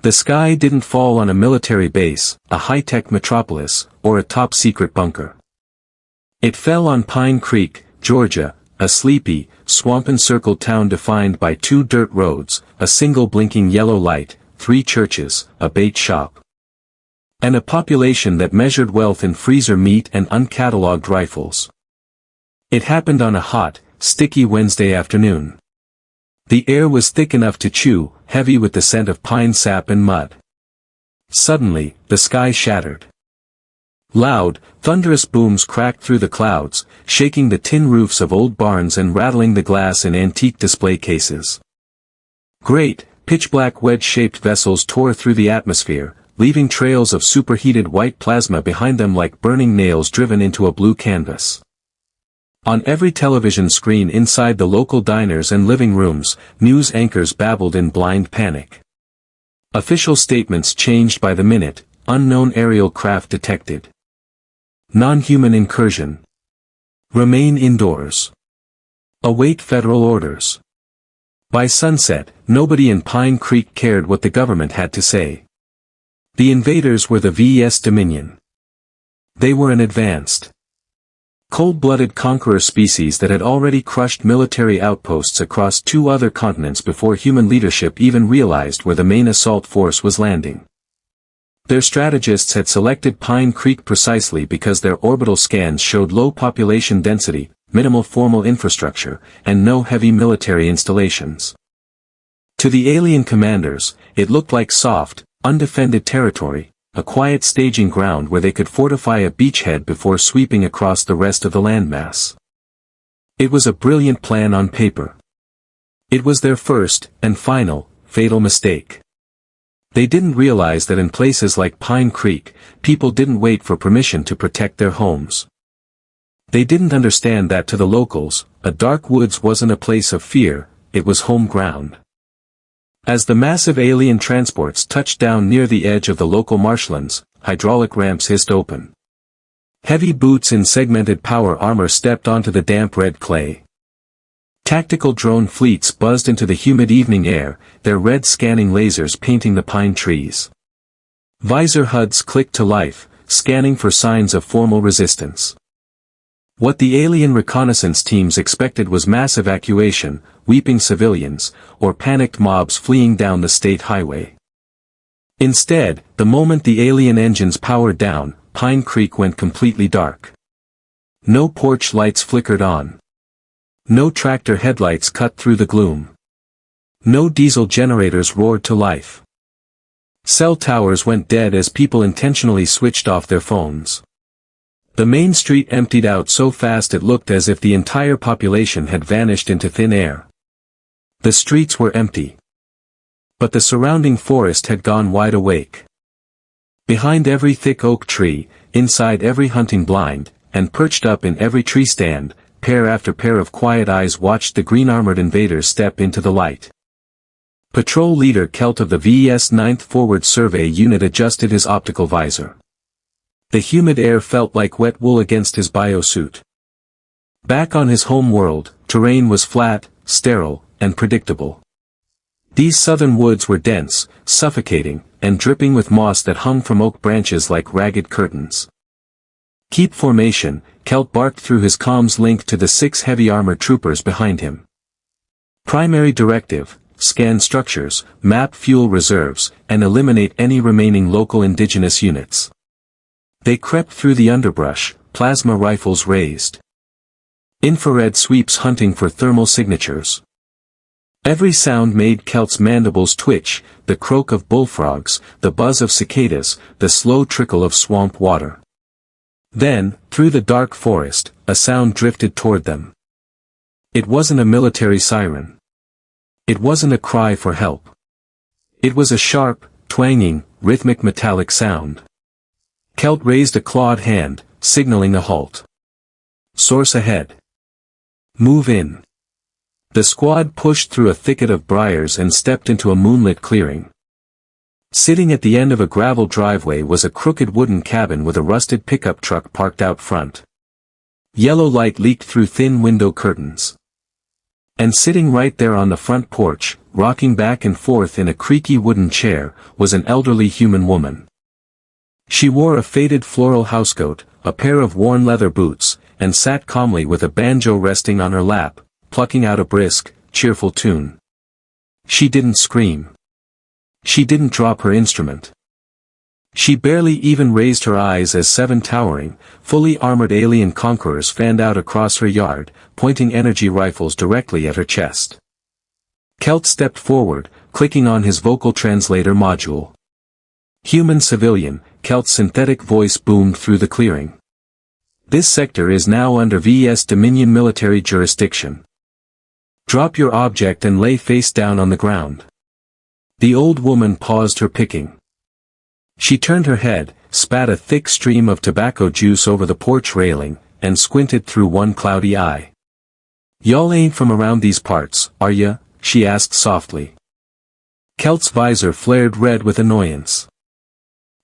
The sky didn't fall on a military base, a high-tech metropolis, or a top-secret bunker. It fell on Pine Creek, Georgia, a sleepy, swamp-encircled town defined by 2 dirt roads, a single blinking yellow light, 3 churches, a bait shop, and a population that measured wealth in freezer meat and uncatalogued rifles. It happened on a hot, sticky Wednesday afternoon. The air was thick enough to chew, heavy with the scent of pine sap and mud. Suddenly, the sky shattered. Loud, thunderous booms cracked through the clouds, shaking the tin roofs of old barns and rattling the glass in antique display cases. Great, pitch-black wedge-shaped vessels tore through the atmosphere, leaving trails of superheated white plasma behind them like burning nails driven into a blue canvas. On every television screen inside the local diners and living rooms, news anchors babbled in blind panic. Official statements changed by the minute, unknown aerial craft detected. Non-human incursion. Remain indoors. Await federal orders. By sunset, nobody in Pine Creek cared what the government had to say. The invaders were the Ves Dominion. They were an advanced, cold-blooded conqueror species that had already crushed military outposts across 2 other continents before human leadership even realized where the main assault force was landing. Their strategists had selected Pine Creek precisely because their orbital scans showed low population density, minimal formal infrastructure, and no heavy military installations. To the alien commanders, it looked like soft, undefended territory, a quiet staging ground where they could fortify a beachhead before sweeping across the rest of the landmass. It was a brilliant plan on paper. It was their first, and final, fatal mistake. They didn't realize that in places like Pine Creek, people didn't wait for permission to protect their homes. They didn't understand that to the locals, a dark woods wasn't a place of fear, it was home ground. As the massive alien transports touched down near the edge of the local marshlands, hydraulic ramps hissed open. Heavy boots in segmented power armor stepped onto the damp red clay. Tactical drone fleets buzzed into the humid evening air, their red scanning lasers painting the pine trees. Visor HUDs clicked to life, scanning for signs of formal resistance. What the alien reconnaissance teams expected was mass evacuation, weeping civilians, or panicked mobs fleeing down the state highway. Instead, the moment the alien engines powered down, Pine Creek went completely dark. No porch lights flickered on. No tractor headlights cut through the gloom. No diesel generators roared to life. Cell towers went dead as people intentionally switched off their phones. The main street emptied out so fast it looked as if the entire population had vanished into thin air. The streets were empty. But the surrounding forest had gone wide awake. Behind every thick oak tree, inside every hunting blind, and perched up in every tree stand, pair after pair of quiet eyes watched the green-armored invaders step into the light. Patrol leader Kelt of the VES 9th Forward Survey Unit adjusted his optical visor. The humid air felt like wet wool against his biosuit. Back on his home world, terrain was flat, sterile, and predictable. These southern woods were dense, suffocating, and dripping with moss that hung from oak branches like ragged curtains. Keep formation, Kelt barked through his comms link to the 6 heavy armored troopers behind him. Primary directive, scan structures, map fuel reserves, and eliminate any remaining local indigenous units. They crept through the underbrush, plasma rifles raised. Infrared sweeps hunting for thermal signatures. Every sound made Kelt's mandibles twitch, the croak of bullfrogs, the buzz of cicadas, the slow trickle of swamp water. Then, through the dark forest, a sound drifted toward them. It wasn't a military siren. It wasn't a cry for help. It was a sharp, twanging, rhythmic metallic sound. Kelt raised a clawed hand, signaling a halt. Source ahead. Move in. The squad pushed through a thicket of briars and stepped into a moonlit clearing. Sitting at the end of a gravel driveway was a crooked wooden cabin with a rusted pickup truck parked out front. Yellow light leaked through thin window curtains. And sitting right there on the front porch, rocking back and forth in a creaky wooden chair, was an elderly human woman. She wore a faded floral housecoat, a pair of worn leather boots, and sat calmly with a banjo resting on her lap, plucking out a brisk, cheerful tune. She didn't scream. She didn't drop her instrument. She barely even raised her eyes as 7 towering, fully armored alien conquerors fanned out across her yard, pointing energy rifles directly at her chest. Kelt stepped forward, clicking on his vocal translator module. Human civilian, Kelt's synthetic voice boomed through the clearing. This sector is now under Ves Dominion military jurisdiction. Drop your object and lay face down on the ground. The old woman paused her picking. She turned her head, spat a thick stream of tobacco juice over the porch railing, and squinted through one cloudy eye. "Y'all ain't from around these parts, are ya?" she asked softly. Kelt's visor flared red with annoyance.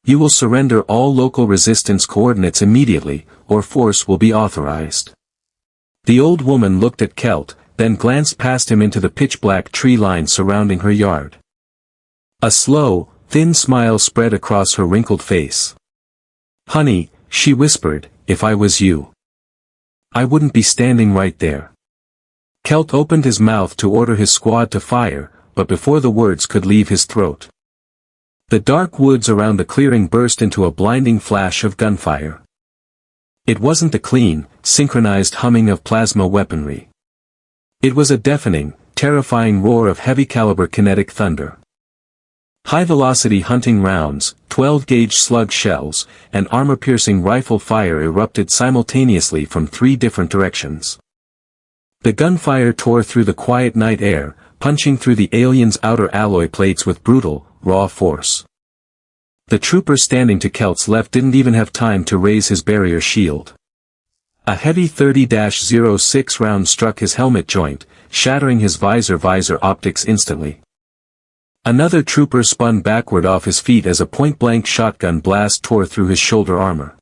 "You will surrender all local resistance coordinates immediately, or force will be authorized." The old woman looked at Kelt, then glanced past him into the pitch-black tree line surrounding her yard. A slow, thin smile spread across her wrinkled face. "Honey," she whispered, "if I was you, I wouldn't be standing right there." Kelt opened his mouth to order his squad to fire, but before the words could leave his throat, the dark woods around the clearing burst into a blinding flash of gunfire. It wasn't the clean, synchronized humming of plasma weaponry. It was a deafening, terrifying roar of heavy-caliber kinetic thunder. High-velocity hunting rounds, 12-gauge slug shells, and armor-piercing rifle fire erupted simultaneously from 3 different directions. The gunfire tore through the quiet night air, punching through the aliens' outer alloy plates with brutal, raw force. The trooper standing to Kelt's left didn't even have time to raise his barrier shield. A heavy 30-06 round struck his helmet joint, shattering his visor optics instantly. Another trooper spun backward off his feet as a point-blank shotgun blast tore through his shoulder armor.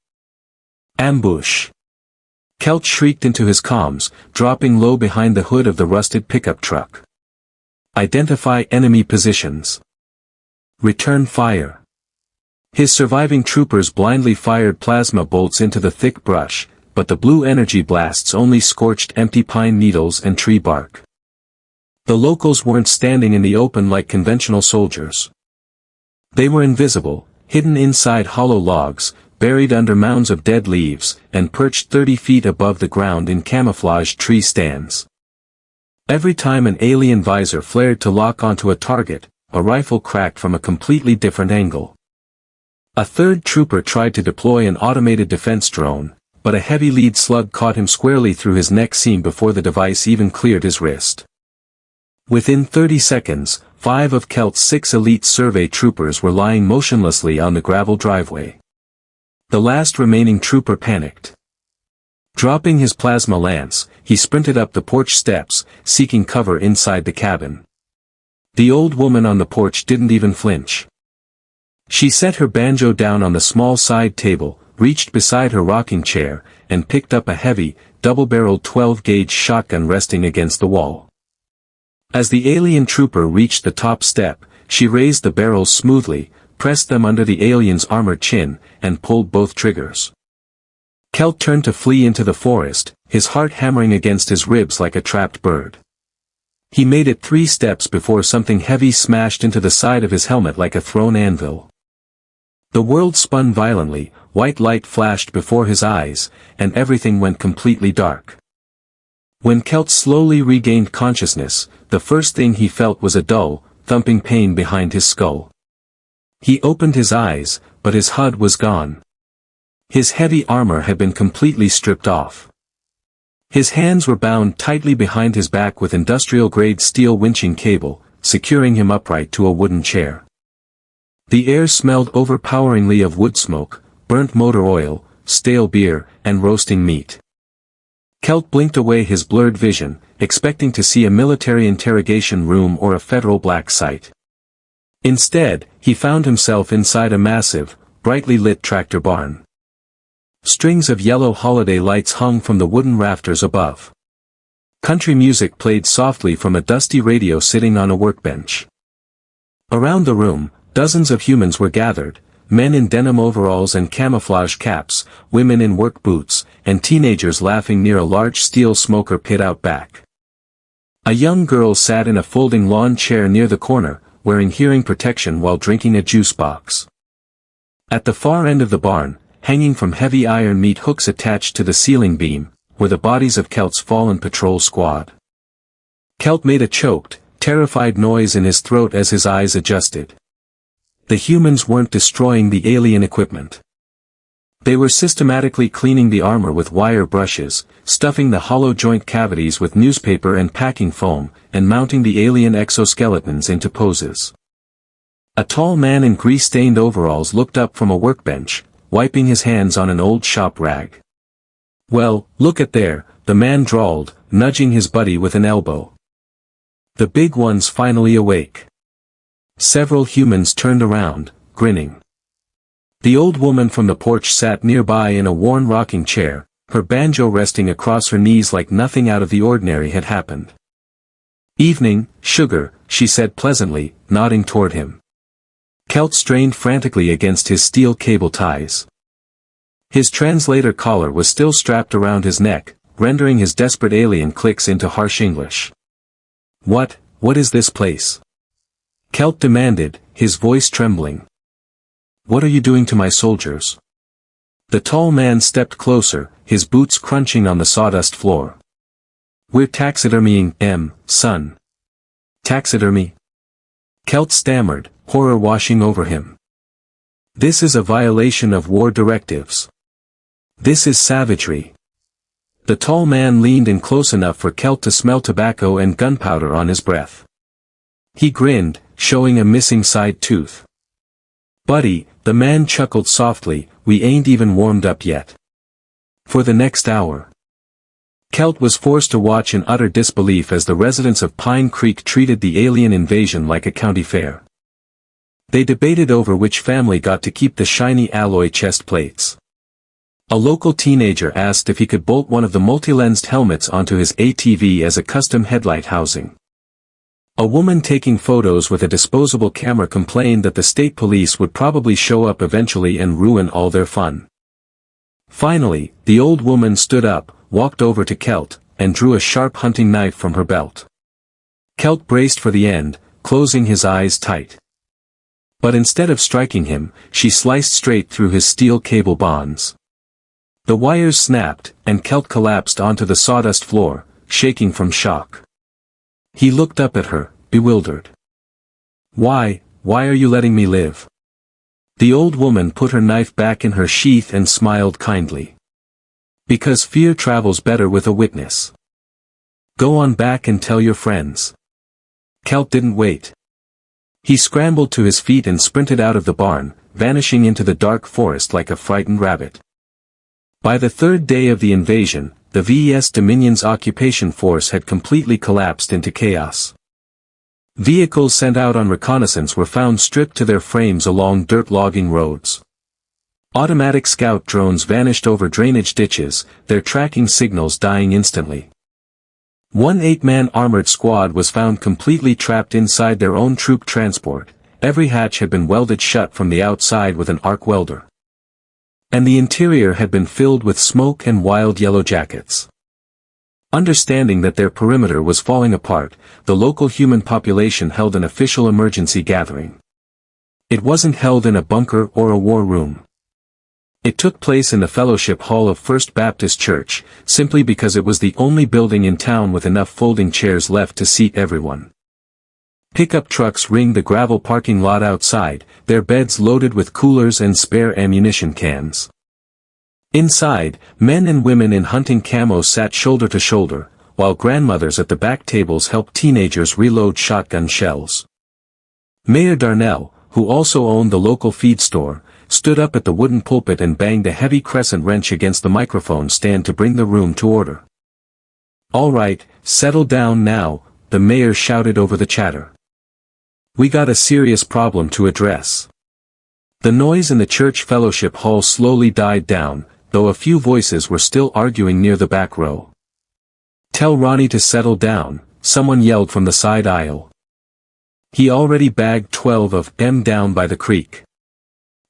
"Ambush!" Kelt shrieked into his comms, dropping low behind the hood of the rusted pickup truck. "Identify enemy positions. Return fire." His surviving troopers blindly fired plasma bolts into the thick brush, but the blue energy blasts only scorched empty pine needles and tree bark. The locals weren't standing in the open like conventional soldiers. They were invisible, hidden inside hollow logs, buried under mounds of dead leaves, and perched 30 feet above the ground in camouflaged tree stands. Every time an alien visor flared to lock onto a target, a rifle cracked from a completely different angle. A third trooper tried to deploy an automated defense drone, but a heavy lead slug caught him squarely through his neck seam before the device even cleared his wrist. Within 30 seconds, 5 of Kelt's 6 elite survey troopers were lying motionlessly on the gravel driveway. The last remaining trooper panicked. Dropping his plasma lance, he sprinted up the porch steps, seeking cover inside the cabin. The old woman on the porch didn't even flinch. She set her banjo down on the small side table, reached beside her rocking chair, and picked up a heavy, double-barreled 12-gauge shotgun resting against the wall. As the alien trooper reached the top step, she raised the barrels smoothly, pressed them under the alien's armored chin, and pulled both triggers. Kelt turned to flee into the forest, his heart hammering against his ribs like a trapped bird. He made it 3 steps before something heavy smashed into the side of his helmet like a thrown anvil. The world spun violently, white light flashed before his eyes, and everything went completely dark. When Kelt slowly regained consciousness, the first thing he felt was a dull, thumping pain behind his skull. He opened his eyes, but his HUD was gone. His heavy armor had been completely stripped off. His hands were bound tightly behind his back with industrial-grade steel winching cable, securing him upright to a wooden chair. The air smelled overpoweringly of wood smoke, burnt motor oil, stale beer, and roasting meat. Kelt blinked away his blurred vision, expecting to see a military interrogation room or a federal black site. Instead, he found himself inside a massive, brightly lit tractor barn. Strings of yellow holiday lights hung from the wooden rafters above. Country music played softly from a dusty radio sitting on a workbench. Around the room, dozens of humans were gathered, men in denim overalls and camouflage caps, women in work boots, and teenagers laughing near a large steel smoker pit out back. A young girl sat in a folding lawn chair near the corner, wearing hearing protection while drinking a juice box. At the far end of the barn, hanging from heavy iron meat hooks attached to the ceiling beam, were the bodies of Kelt's fallen patrol squad. Kelt made a choked, terrified noise in his throat as his eyes adjusted. The humans weren't destroying the alien equipment. They were systematically cleaning the armor with wire brushes, stuffing the hollow joint cavities with newspaper and packing foam, and mounting the alien exoskeletons into poses. A tall man in grease-stained overalls looked up from a workbench, wiping his hands on an old shop rag. "Well, look at there," the man drawled, nudging his buddy with an elbow. "The big one's finally awake." Several humans turned around, grinning. The old woman from the porch sat nearby in a worn rocking chair, her banjo resting across her knees like nothing out of the ordinary had happened. "Evening, sugar," she said pleasantly, nodding toward him. Kelt strained frantically against his steel cable ties. His translator collar was still strapped around his neck, rendering his desperate alien clicks into harsh English. What is this place?" Kelt demanded, his voice trembling. "What are you doing to my soldiers?" The tall man stepped closer, his boots crunching on the sawdust floor. "We're taxidermying son." "Taxidermy?" Kelt stammered, horror washing over him. "This is a violation of war directives. This is savagery." The tall man leaned in close enough for Kelt to smell tobacco and gunpowder on his breath. He grinned, showing a missing side tooth. "Buddy," the man chuckled softly, "we ain't even warmed up yet." For the next hour, Kelt was forced to watch in utter disbelief as the residents of Pine Creek treated the alien invasion like a county fair. They debated over which family got to keep the shiny alloy chest plates. A local teenager asked if he could bolt one of the multi-lensed helmets onto his ATV as a custom headlight housing. A woman taking photos with a disposable camera complained that the state police would probably show up eventually and ruin all their fun. Finally, the old woman stood up, walked over to Kelt, and drew a sharp hunting knife from her belt. Kelt braced for the end, closing his eyes tight. But instead of striking him, she sliced straight through his steel cable bonds. The wires snapped, and Kelt collapsed onto the sawdust floor, shaking from shock. He looked up at her, bewildered. Why are you letting me live?" The old woman put her knife back in her sheath and smiled kindly. "Because fear travels better with a witness. Go on back and tell your friends." Kelt didn't wait. He scrambled to his feet and sprinted out of the barn, vanishing into the dark forest like a frightened rabbit. By the third day of the invasion, the Ves Dominion's occupation force had completely collapsed into chaos. Vehicles sent out on reconnaissance were found stripped to their frames along dirt logging roads. Automatic scout drones vanished over drainage ditches, their tracking signals dying instantly. One 8-man armored squad was found completely trapped inside their own troop transport, every hatch had been welded shut from the outside with an arc welder. And the interior had been filled with smoke and wild yellow jackets. Understanding that their perimeter was falling apart, the local human population held an official emergency gathering. It wasn't held in a bunker or a war room. It took place in the fellowship hall of First Baptist Church, simply because it was the only building in town with enough folding chairs left to seat everyone. Pickup trucks ringed the gravel parking lot outside, their beds loaded with coolers and spare ammunition cans. Inside, men and women in hunting camo sat shoulder to shoulder, while grandmothers at the back tables helped teenagers reload shotgun shells. Mayor Darnell, who also owned the local feed store, stood up at the wooden pulpit and banged a heavy crescent wrench against the microphone stand to bring the room to order. "All right, settle down now," the mayor shouted over the chatter. "We got a serious problem to address." The noise in the church fellowship hall slowly died down, though a few voices were still arguing near the back row. Tell Ronnie to settle down, someone yelled from the side aisle. He already bagged 12 of them down by the creek.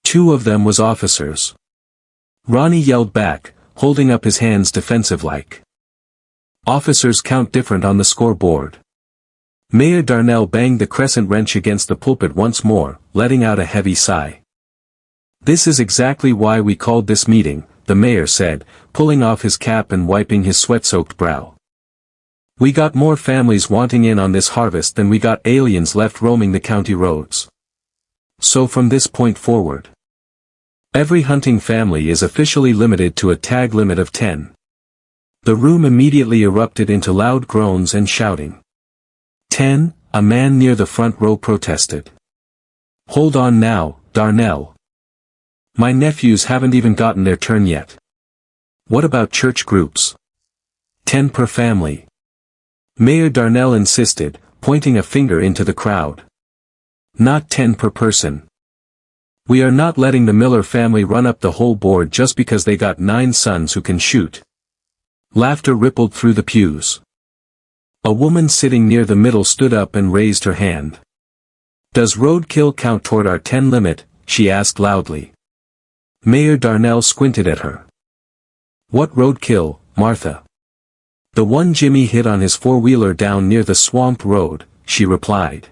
2 of them was officers. Ronnie yelled back, holding up his hands defensive-like. Officers count different on the scoreboard. Mayor Darnell banged the crescent wrench against the pulpit once more, letting out a heavy sigh. This is exactly why we called this meeting, the mayor said, pulling off his cap and wiping his sweat-soaked brow. We got more families wanting in on this harvest than we got aliens left roaming the county roads. So from this point forward, every hunting family is officially limited to a tag limit of 10. The room immediately erupted into loud groans and shouting. 10, a man near the front row protested. Hold on now, Darnell. My nephews haven't even gotten their turn yet. What about church groups? 10 per family. Mayor Darnell insisted, pointing a finger into the crowd. Not 10 per person. We are not letting the Miller family run up the whole board just because they got 9 sons who can shoot. Laughter rippled through the pews. A woman sitting near the middle stood up and raised her hand. Does roadkill count toward our 10 limit? She asked loudly. Mayor Darnell squinted at her. What roadkill, Martha? The one Jimmy hit on his four-wheeler down near the swamp road, she replied.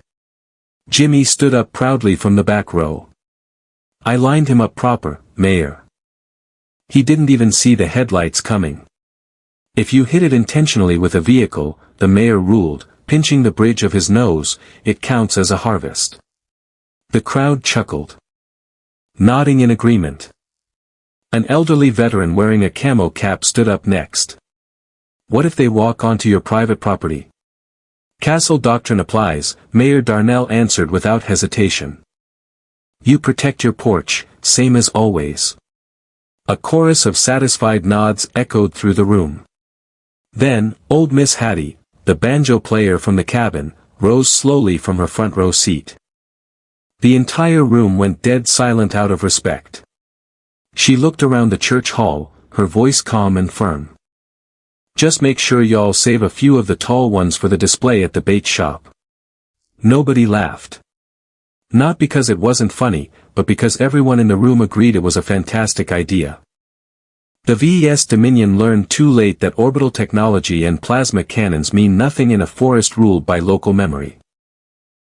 Jimmy stood up proudly from the back row. I lined him up proper, Mayor. He didn't even see the headlights coming. If you hit it intentionally with a vehicle, the mayor ruled, pinching the bridge of his nose, it counts as a harvest. The crowd chuckled, nodding in agreement. An elderly veteran wearing a camo cap stood up next. What if they walk onto your private property? Castle doctrine applies, Mayor Darnell answered without hesitation. You protect your porch, same as always. A chorus of satisfied nods echoed through the room. Then, old Miss Hattie, the banjo player from the cabin, rose slowly from her front row seat. The entire room went dead silent out of respect. She looked around the church hall, her voice calm and firm. Just make sure y'all save a few of the tall ones for the display at the bait shop. Nobody laughed. Not because it wasn't funny, but because everyone in the room agreed it was a fantastic idea. The Ves Dominion learned too late that orbital technology and plasma cannons mean nothing in a forest ruled by local memory.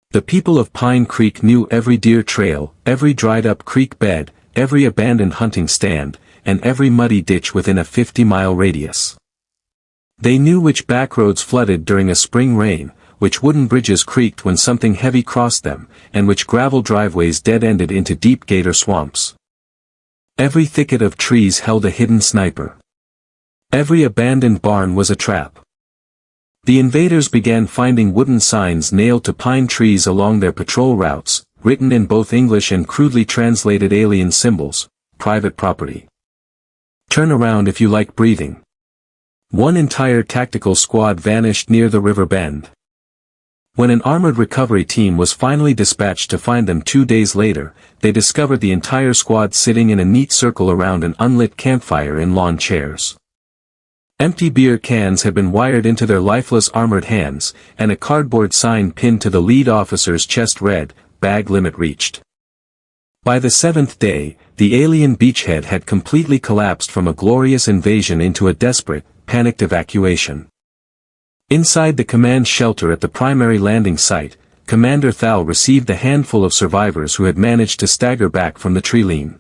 The people of Pine Creek knew every deer trail, every dried-up creek bed, every abandoned hunting stand, and every muddy ditch within a 50-mile radius. They knew which backroads flooded during a spring rain, which wooden bridges creaked when something heavy crossed them, and which gravel driveways dead-ended into deep gator swamps. Every thicket of trees held a hidden sniper. Every abandoned barn was a trap. The invaders began finding wooden signs nailed to pine trees along their patrol routes, written in both English and crudely translated alien symbols, private property. Turn around if you like breathing. One entire tactical squad vanished near the river bend. When an armored recovery team was finally dispatched to find them 2 days later, they discovered the entire squad sitting in a neat circle around an unlit campfire in lawn chairs. Empty beer cans had been wired into their lifeless armored hands, and a cardboard sign pinned to the lead officer's chest read, "Bag limit reached." By the 7th day, the alien beachhead had completely collapsed from a glorious invasion into a desperate, panicked evacuation. Inside the command shelter at the primary landing site, Commander Thal received a handful of survivors who had managed to stagger back from the tree-line.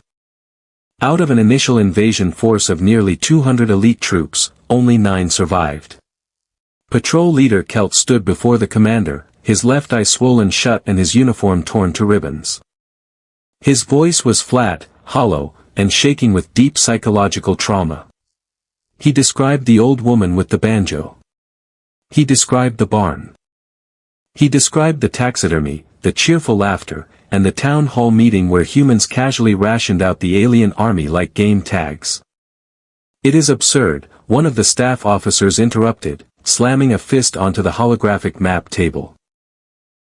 Out of an initial invasion force of nearly 200 elite troops, only 9 survived. Patrol leader Kelt stood before the commander, his left eye swollen shut and his uniform torn to ribbons. His voice was flat, hollow, and shaking with deep psychological trauma. He described the old woman with the banjo. He described the barn. He described the taxidermy, the cheerful laughter, and the town hall meeting where humans casually rationed out the alien army like game tags. It is absurd, one of the staff officers interrupted, slamming a fist onto the holographic map table.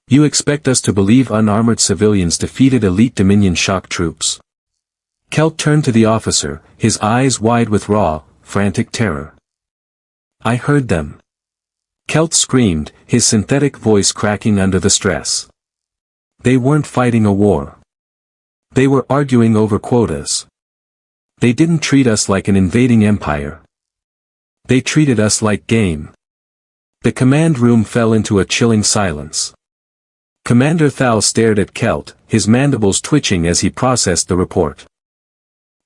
You expect us to believe unarmored civilians defeated elite Dominion shock troops? Kelt turned to the officer, his eyes wide with raw, frantic terror. I heard them. Kelt screamed, his synthetic voice cracking under the stress. They weren't fighting a war. They were arguing over quotas. They didn't treat us like an invading empire. They treated us like game. The command room fell into a chilling silence. Commander Thal stared at Kelt, his mandibles twitching as he processed the report.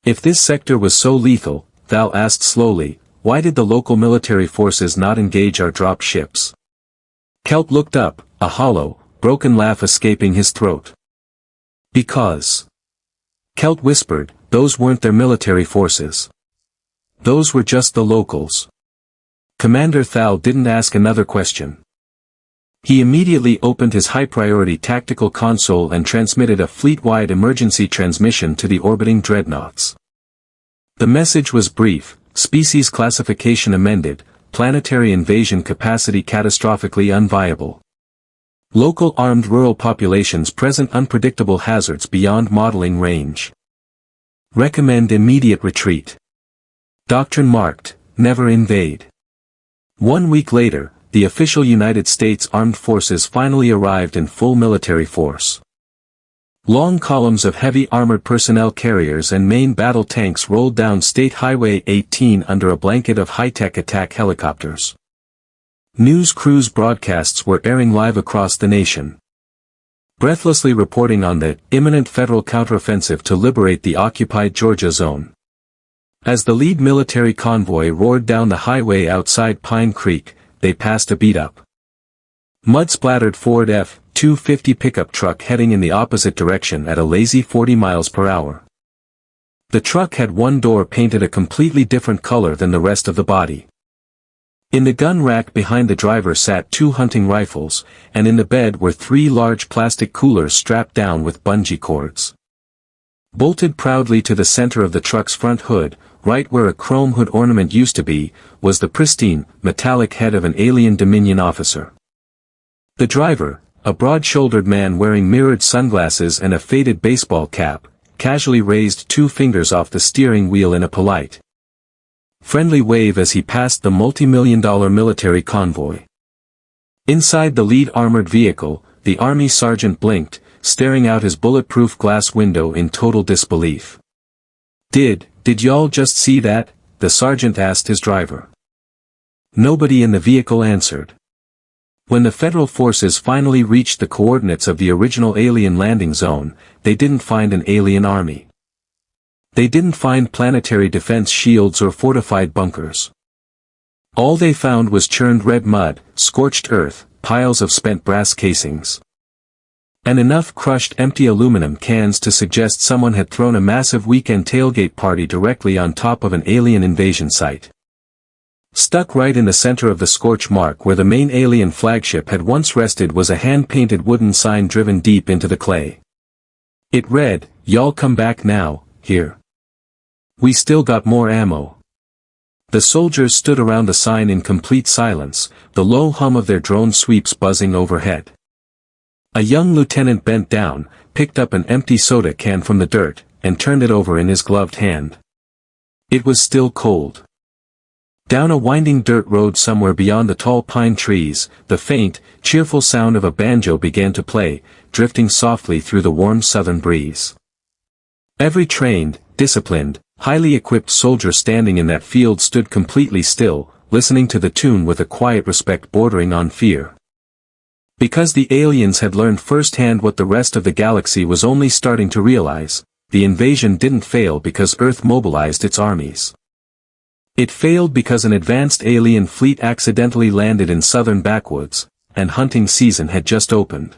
If this sector was so lethal, Thal asked slowly, why did the local military forces not engage our drop ships? Kelt looked up, a hollow, broken laugh escaping his throat. Because. Kelt whispered, those weren't their military forces. Those were just the locals. Commander Thal didn't ask another question. He immediately opened his high-priority tactical console and transmitted a fleet-wide emergency transmission to the orbiting dreadnoughts. The message was brief, species classification amended, planetary invasion capacity catastrophically unviable. Local armed rural populations present unpredictable hazards beyond modeling range. Recommend immediate retreat. Doctrine marked, never invade. 1 week later, the official United States Armed Forces finally arrived in full military force. Long columns of heavy armored personnel carriers and main battle tanks rolled down State Highway 18 under a blanket of high-tech attack helicopters. News cruise broadcasts were airing live across the nation, breathlessly reporting on the imminent federal counteroffensive to liberate the occupied Georgia zone. As the lead military convoy roared down the highway outside Pine Creek, they passed a beat-up, mud-splattered Ford F-250 pickup truck heading in the opposite direction at a lazy 40 miles per hour. The truck had one door painted a completely different color than the rest of the body. In the gun rack behind the driver sat 2 hunting rifles, and in the bed were 3 large plastic coolers strapped down with bungee cords. Bolted proudly to the center of the truck's front hood, right where a chrome hood ornament used to be, was the pristine, metallic head of an alien Dominion officer. The driver, a broad-shouldered man wearing mirrored sunglasses and a faded baseball cap, casually raised 2 fingers off the steering wheel in a polite, friendly wave as he passed the multi-million-dollar military convoy. Inside the lead armored vehicle, the Army sergeant blinked, staring out his bulletproof glass window in total disbelief. Did y'all just see that?" the sergeant asked his driver. Nobody in the vehicle answered. When the federal forces finally reached the coordinates of the original alien landing zone, they didn't find an alien army. They didn't find planetary defense shields or fortified bunkers. All they found was churned red mud, scorched earth, piles of spent brass casings, and enough crushed empty aluminum cans to suggest someone had thrown a massive weekend tailgate party directly on top of an alien invasion site. Stuck right in the center of the scorch mark where the main alien flagship had once rested was a hand-painted wooden sign driven deep into the clay. It read, "Y'all come back now, here. We still got more ammo." The soldiers stood around the sign in complete silence, the low hum of their drone sweeps buzzing overhead. A young lieutenant bent down, picked up an empty soda can from the dirt, and turned it over in his gloved hand. It was still cold. Down a winding dirt road somewhere beyond the tall pine trees, the faint, cheerful sound of a banjo began to play, drifting softly through the warm southern breeze. Every trained, disciplined, highly equipped soldier standing in that field stood completely still, listening to the tune with a quiet respect bordering on fear. Because the aliens had learned firsthand what the rest of the galaxy was only starting to realize, the invasion didn't fail because Earth mobilized its armies. It failed because an advanced alien fleet accidentally landed in southern backwoods, and hunting season had just opened.